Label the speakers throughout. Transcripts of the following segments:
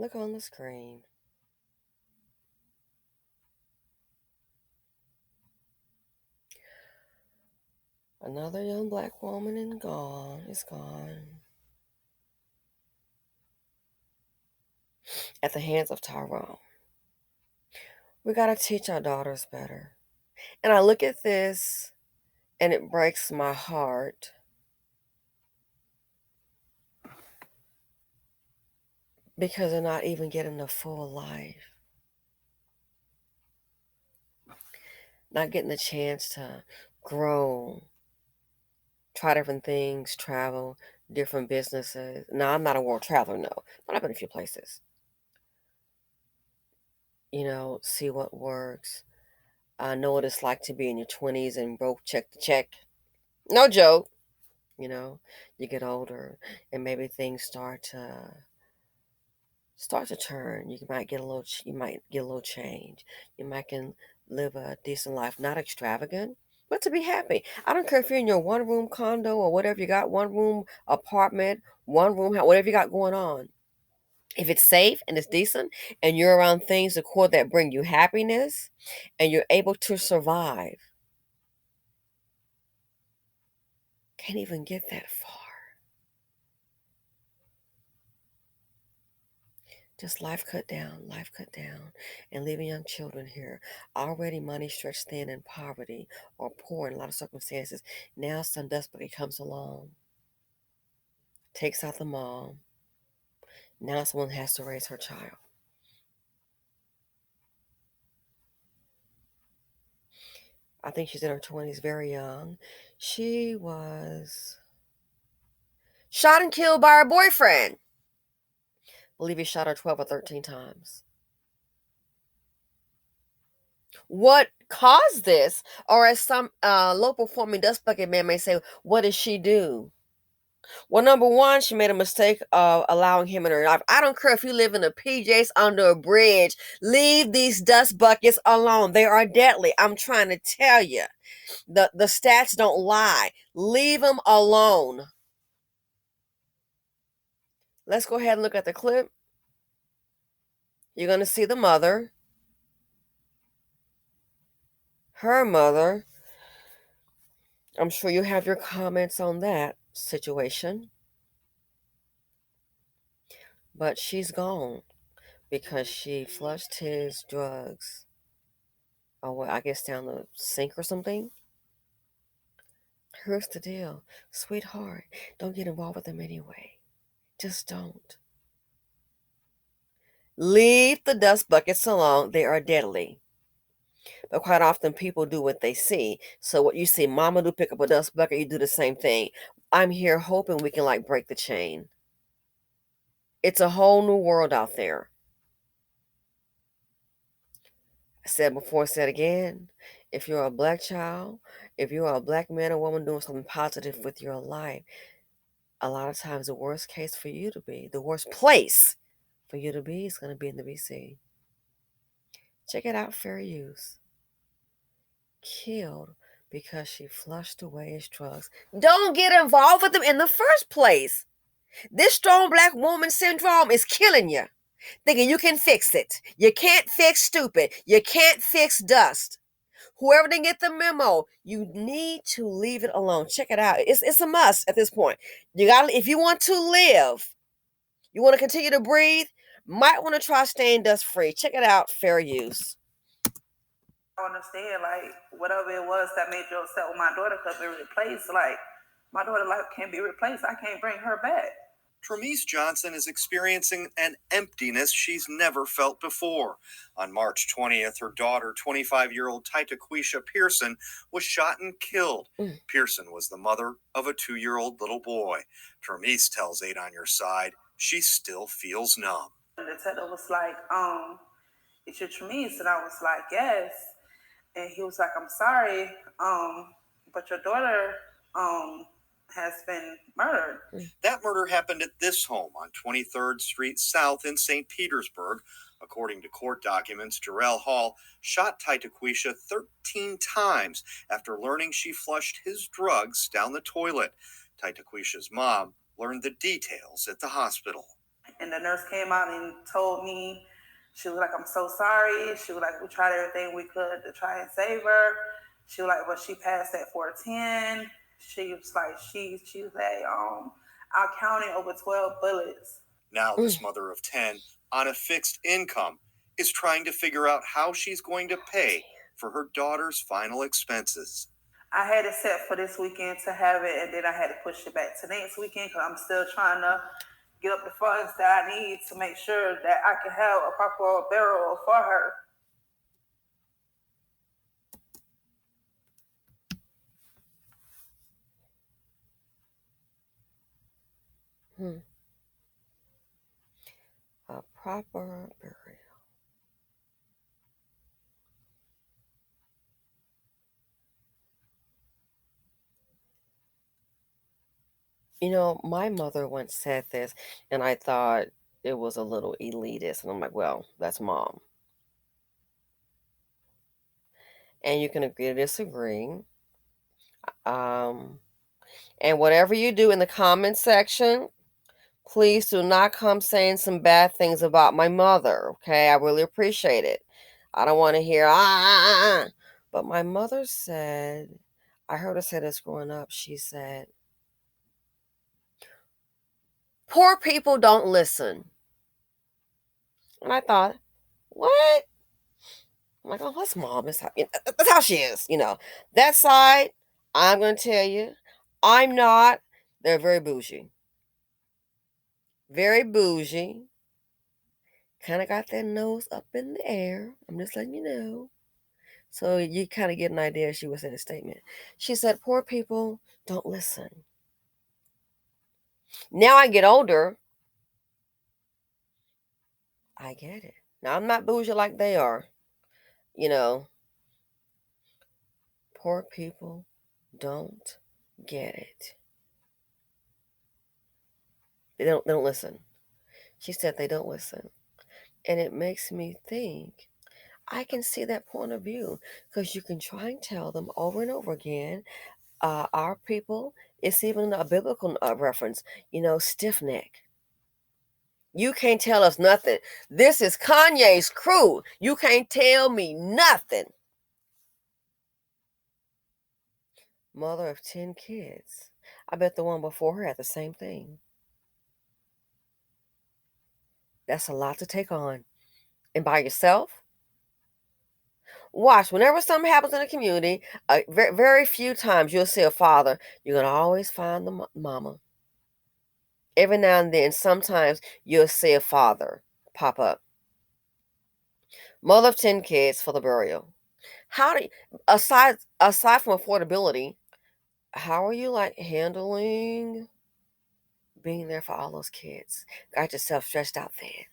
Speaker 1: Look on the screen. Another young black woman is gone. At the hands of Tyrone. We gotta teach our daughters better. And I look at this and it breaks my heart because they're not even getting a full life. Not getting the chance to grow, try different things, travel, different businesses. Now, I'm not a world traveler, no, but I've been a few places. See what works. I know what it's like to be in your 20s and broke check to check. No joke. You get older and maybe things start to turn. You might get a little change. You might can live a decent life, not extravagant, but to be happy. I don't care if you're in your one room condo or whatever you got, one room apartment, one room house, whatever you got going on. If it's safe and it's decent and you're around things, the core that bring you happiness and you're able to survive, can't even get that far. Just life cut down, and leaving young children here, already money stretched thin in poverty or poor in a lot of circumstances. Now some despot comes along, takes out the mom. Now someone has to raise her child. I think she's in her 20s, very young. She was shot and killed by her boyfriend. I believe he shot her 12 or 13 times. What caused this? Or as some low performing dust bucket man may say, what did she do? Well, number one, she made a mistake of allowing him in her life. I don't care if you live in a PJs under a bridge. Leave these dust buckets alone. They are deadly. I'm trying to tell you. The stats don't lie. Leave them alone. Let's go ahead and look at the clip. You're going to see the mother. Her mother. I'm sure you have your comments on that situation. But she's gone because she flushed his drugs. Oh, well, I guess down the sink or something. Here's the deal, sweetheart. Don't get involved with them anyway. Just don't. Leave the dust buckets alone. They are deadly. But quite often people do what they see. So what you see mama do, pick up a dust bucket, you do the same thing. I'm here hoping we can break the chain. It's a whole new world out there. I said before, said again. If you're a black child, if you're a black man or woman doing something positive with your life, a lot of times the worst case for you to be, the worst place for you to be is going to be in the BC. Check it out, fair use. Killed because she flushed away his drugs. Don't get involved with them in the first place. This strong black woman syndrome is killing you. Thinking you can fix it. You can't fix stupid. You can't fix dust. Whoever didn't get the memo, you need to leave it alone. Check it out. It's a must at this point. You got if you want to live, you want to continue to breathe, might want to try staying dust free. Check it out, fair use.
Speaker 2: I understand, whatever it was that made you upset with my daughter could be replaced. My daughter's life can't be replaced. I can't bring her back.
Speaker 3: Tremise Johnson is experiencing an emptiness she's never felt before. On March 20th, her daughter, 25-year-old Titaquisha Pearson, was shot and killed. Pearson was the mother of a 2-year-old little boy. Tremise tells 8 on Your Side she still feels numb.
Speaker 2: And the detective was like, "It's your Tremise?" And I was like, "Yes." And he was like, "I'm sorry, but your daughter has been murdered."
Speaker 3: That murder happened at this home on 23rd Street South in St. Petersburg. According to court documents, Jarrell Hall shot Titaquisha 13 times after learning she flushed his drugs down the toilet. Titaquisha's mom learned the details at the hospital.
Speaker 2: And the nurse came out and told me, she was like, I'm so sorry. She was like, we tried everything we could to try and save her. She was like, but she passed at 410. She was like, she was like, I counted over 12 bullets.
Speaker 3: Now, this mother of 10 on a fixed income is trying to figure out how she's going to pay for her daughter's final expenses.
Speaker 2: I had it set for this weekend to have it, and then I had to push it back to next weekend because I'm still trying to get up the funds that I need to make sure that I can have a proper burial for her.
Speaker 1: A proper burial. You know, my mother once said this, and I thought it was a little elitist. And I'm like, well, that's mom. And you can agree to disagree. And whatever you do in the comment section, please do not come saying some bad things about my mother, okay? I really appreciate it. I don't want to hear, ah. But my mother said, I heard her say this growing up, she said, poor people don't listen. And I thought, what? I'm like, oh, that's mom. That's how she is, you know. That side, I'm going to tell you, I'm not. They're very bougie. Very bougie. Kind of got their nose up in the air. I'm just letting you know. So you kind of get an idea she was in a statement. She said, poor people don't listen. Now I get older, I get it. Now I'm not bougie like they are. You know, poor people don't get it. They don't listen. She said they don't listen. And it makes me think, I can see that point of view because you can try and tell them over and over again, our people, it's even a biblical reference, stiff neck. You can't tell us nothing. This is Kanye's crew. You can't tell me nothing. Mother of 10 kids. I bet the one before her had the same thing. That's a lot to take on. And by yourself? Watch, whenever something happens in a community, very, very few times you'll see a father. You're going to always find the mama. Every now and then, sometimes you'll see a father pop up. Mother of 10 kids for the burial. How do you, aside from affordability, how are you like handling being there for all those kids? Got yourself stretched out thin.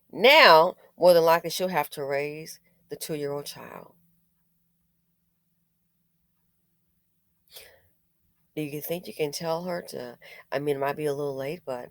Speaker 1: Now, more than likely, she'll have to raise the 2-year-old child. Do you think you can tell her to? I mean, it might be a little late, but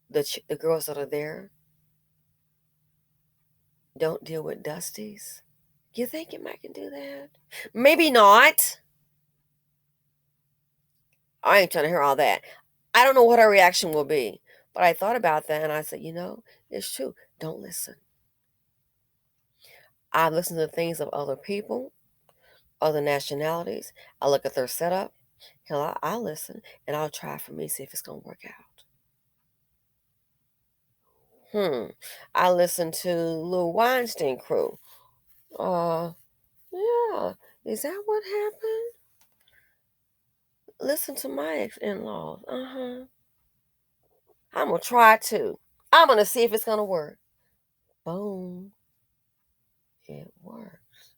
Speaker 1: the girls that are there don't deal with Dusties. You think you might can do that? Maybe not. I ain't trying to hear all that. I don't know what her reaction will be, but I thought about that and I said, it's true. Don't listen. I listen to the things of other people, other nationalities. I look at their setup. Hell, I'll listen and I'll try for me, see if it's going to work out. I listen to Lil Weinstein crew. Yeah. Is that what happened? Listen to my in-laws. I'm going to try too. I'm going to see if it's going to work. Boom. It works.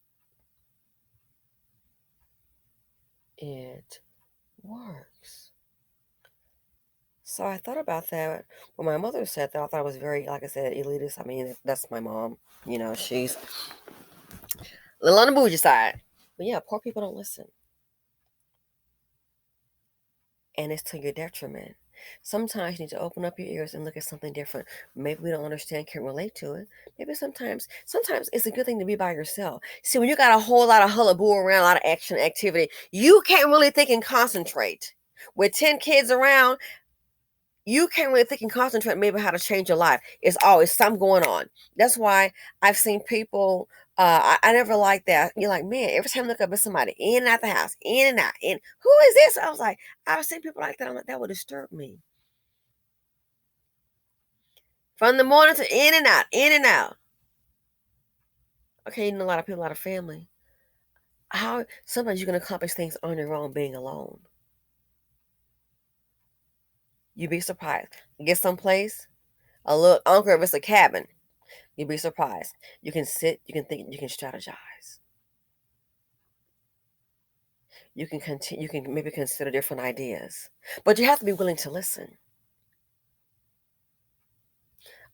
Speaker 1: It works. So I thought about that when my mother said that. I thought it was very, like I said, elitist. I mean, that's my mom. She's a little on the bougie side. But yeah, poor people don't listen. And it's to your detriment. Sometimes you need to open up your ears and look at something different. Maybe we don't understand, can't relate to it. Maybe sometimes it's a good thing to be by yourself. See, when you got a whole lot of hullabaloo around, a lot of action, activity, you can't really think and concentrate. With 10 kids around, you can't really think and concentrate maybe how to change your life. It's always something going on. That's why I've seen people. I never liked that. You're like, man, every time I look up at somebody in and out the house, in and out, in who is this? I was like, I've seen people like that. I'm like, that would disturb me. From the morning to in and out, in and out. Okay, you know a lot of people, a lot of family. How sometimes you can accomplish things on your own being alone. You'd be surprised. Get someplace, a little, I don't care if it's a cabin. You'd be surprised. You can sit, you can think, you can strategize. You can continue, you can maybe consider different ideas. But you have to be willing to listen.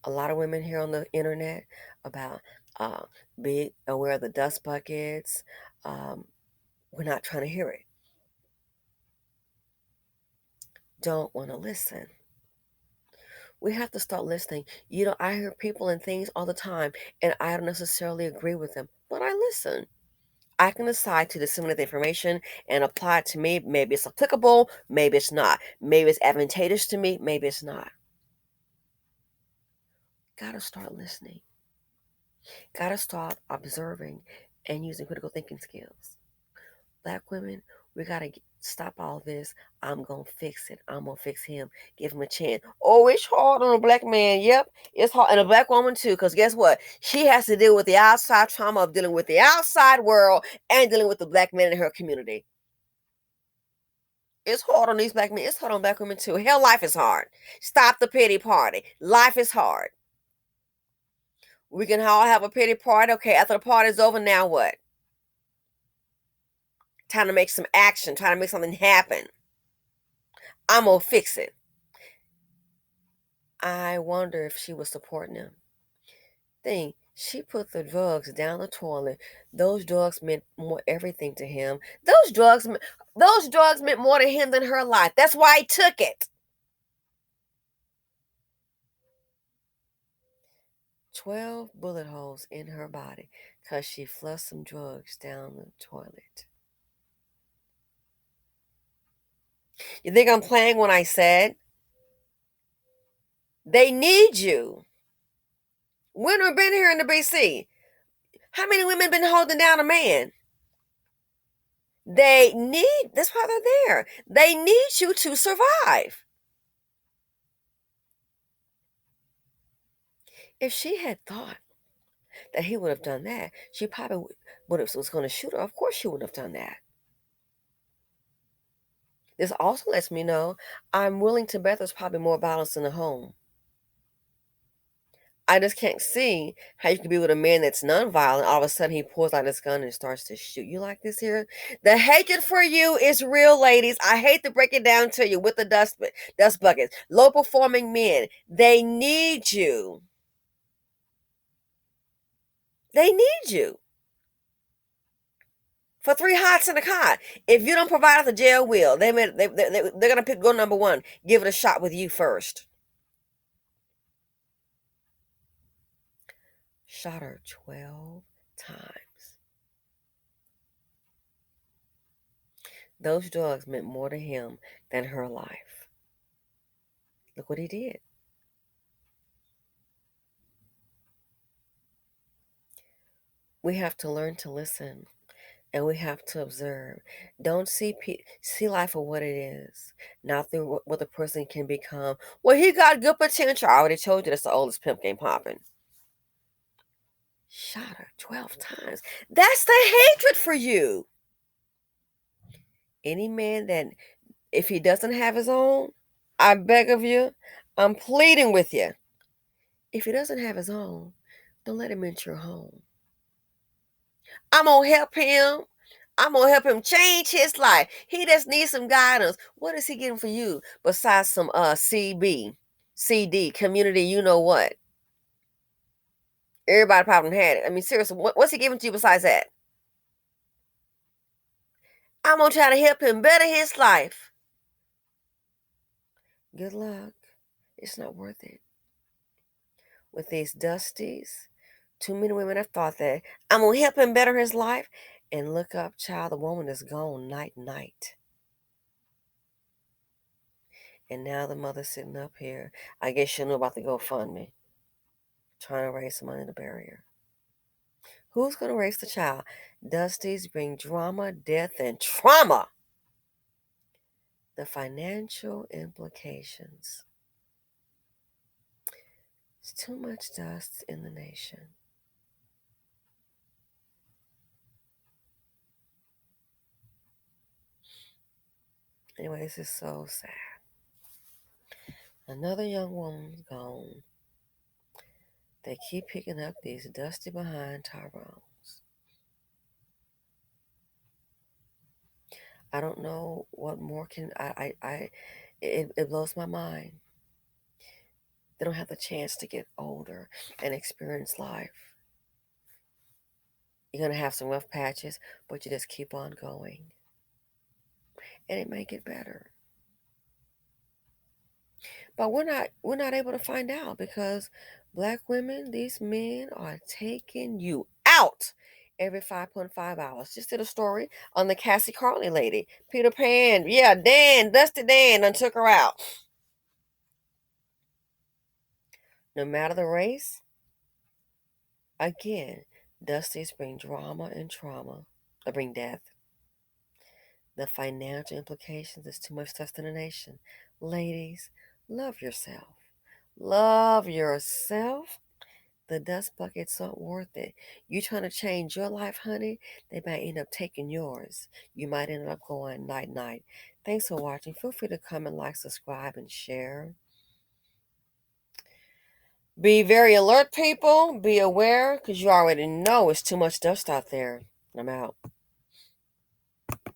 Speaker 1: A lot of women here on the internet about be aware of the dust buckets. We're not trying to hear it. Don't want to listen. We have to start listening. You know, I hear people and things all the time, and I don't necessarily agree with them, but I listen. I can decide to disseminate the information and apply it to me. Maybe it's applicable, maybe it's not. Maybe it's advantageous to me, maybe it's not. Gotta start listening. Gotta start observing and using critical thinking skills. Black women, we gotta stop all this. I'm gonna fix it. I'm gonna fix him. Give him a chance. Oh, it's hard on a black man. Yep, it's hard. And a black woman too, because guess what? She has to deal with the outside trauma of dealing with the outside world and dealing with the black men in her community. It's hard on these black men. It's hard on black women too. Hell, life is hard. Stop the pity party. Life is hard. We can all have a pity party. Okay, after the party's over, now what? Time to make some action. Time to make something happen. I'm going to fix it. I wonder if she was supporting him. She put the drugs down the toilet. Those drugs meant more everything to him. Those drugs meant more to him than her life. That's why he took it. 12 bullet holes in her body because she flushed some drugs down the toilet. You think I'm playing when I said they need you? Women have been here in the BC. How many women been holding down a man? That's why they're there. They need you to survive. If she had thought that he would have done that, she probably would have was going to shoot her. Of course she would have done that. This also lets me know I'm willing to bet there's probably more violence in the home. I just can't see how you can be with a man that's nonviolent. All of a sudden, he pulls out his gun and starts to shoot you like this here. The hatred for you is real, ladies. I hate to break it down to you with the dust buckets. Low performing men, they need you. They need you. For 3 hots and a cot. If you don't provide, the jail will. They're gonna pick go number one. Give it a shot with you first. Shot her 12 times. Those drugs meant more to him than her life. Look what he did. We have to learn to listen, and we have to observe. Don't see life for what it is, not through what the person can become. Well, he got good potential. I already told you that's the oldest pimp game popping. Shot her 12 times. That's the hatred for you. Any man that, if he doesn't have his own, I beg of you, I'm pleading with you. If he doesn't have his own, don't let him into your home. I'm going to help him. I'm going to help him change his life. He just needs some guidance. What is he getting for you besides some CD, community, you know what? Everybody probably had it. I mean, seriously, what's he giving to you besides that? I'm going to try to help him better his life. Good luck. It's not worth it. With these dusties, too many women have thought that I'm going to help him better his life. And look up, child, the woman is gone night. And now the mother's sitting up here. I guess she knew about the GoFundMe, trying to raise some money to bury her. Who's going to raise the child? Dusty's bring drama, death, and trauma. The financial implications. It's too much dust in the nation. Anyway, this is so sad. Another young woman's gone. They keep picking up these dusty behind Tyrones. I don't know what more can it blows my mind. They don't have the chance to get older and experience life. You're gonna have some rough patches, but you just keep on going. And it may get better. But we're not able to find out because black women, these men are taking you out every 5.5 hours. Just did a story on the Cassie Carley lady. Peter Pan, yeah, Dusty Dan done took her out. No matter the race, again, Dusties bring drama and trauma. They bring death. The financial implications is too much dust in the nation. Ladies, love yourself. Love yourself. The dust buckets aren't worth it. You trying to change your life, honey, they might end up taking yours. You might end up going night night. Thanks for watching. Feel free to comment, like, subscribe, and share. Be very alert, people. Be aware, because you already know it's too much dust out there. I'm out.